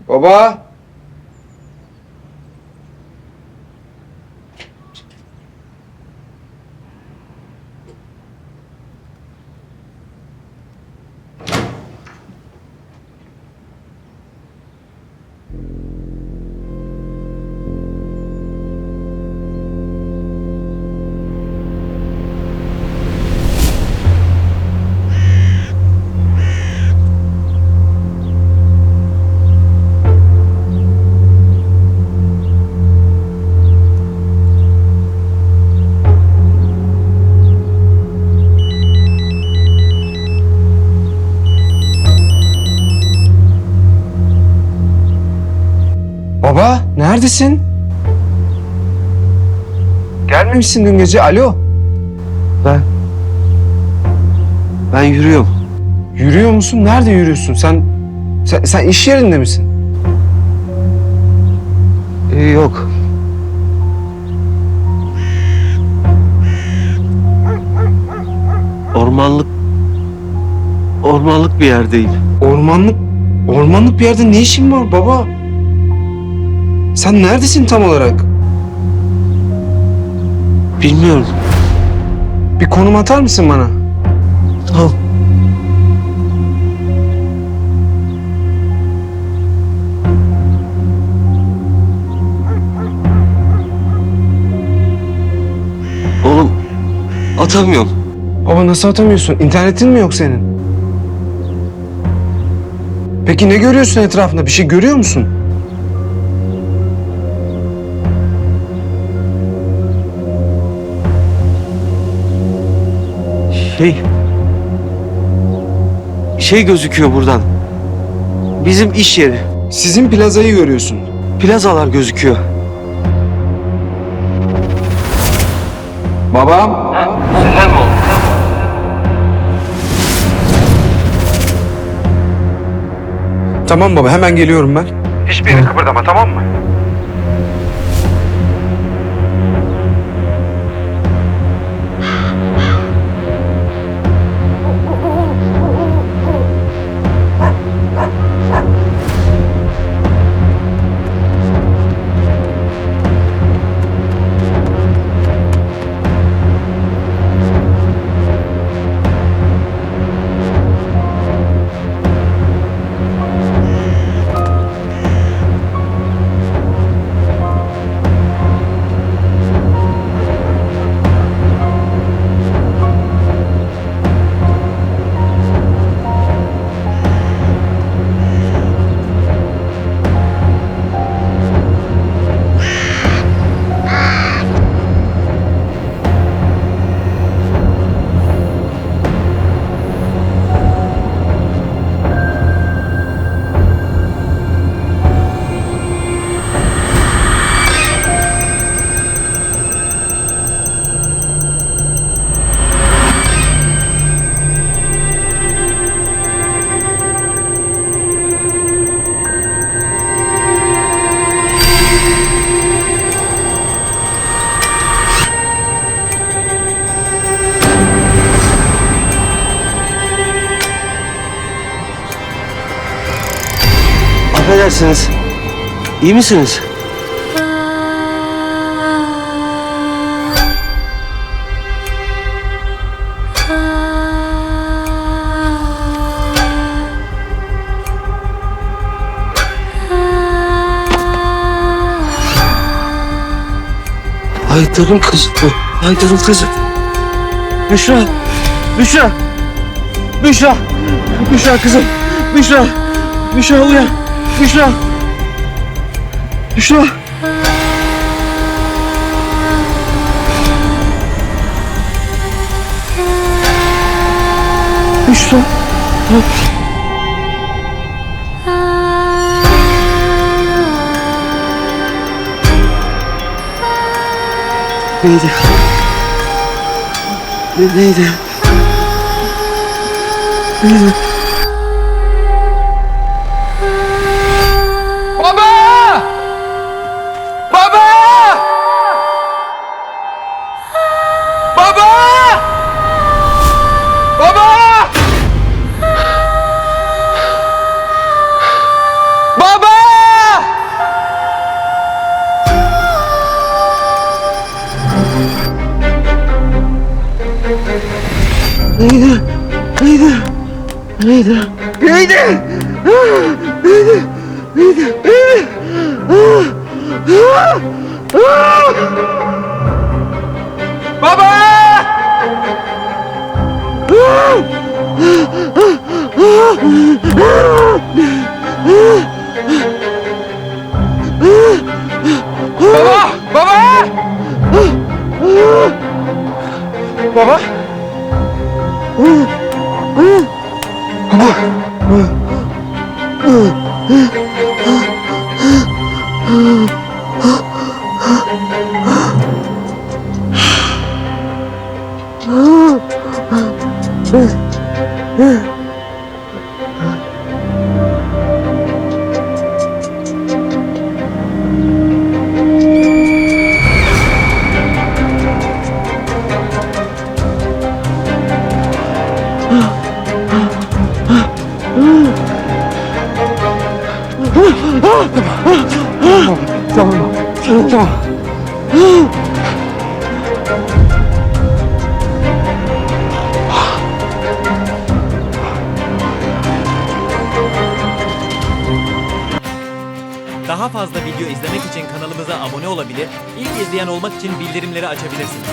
Baba! Baba, neredesin? Gelmemişsin dün gece. Alo. Ben yürüyorum. Yürüyor musun? Nerede yürüyorsun? Sen iş yerinde misin? Yok. Ormanlık bir yerdeyim. Ormanlık bir yerde ne işin var baba? Sen neredesin tam olarak? Bilmiyorum. Bir konum atar mısın bana? Tamam. Oğlum, atamıyorum. Baba nasıl atamıyorsun? İnternetin mi yok senin? Peki ne görüyorsun etrafında? Bir şey görüyor musun? Şey gözüküyor buradan. Bizim iş yeri. Sizin plazayı görüyorsun. Plazalar gözüküyor. Babam. Tamam baba, hemen geliyorum ben. Hiçbir yere kıpırdama, tamam mı? Affedersiniz. İyi misiniz? Haydar'ın kızı bu. Haydar'ın kızı. Büşra. Büşra. Büşra. Büşra kızım. Büşra. Büşra uyan. Büşra. Büşra. Büşra. Neydi? Neydi? Neydi? Baba! Baba! Baba! Baba! Baba! Neydi? Neydi? Neydi? Neydi? Neydi? Neydi? Neydi? Baba! Baba! Baba! Baba! Tamam. Tamam. Daha fazla video izlemek için kanalımıza abone olabilir, ilk izleyen olmak için bildirimleri açabilirsiniz.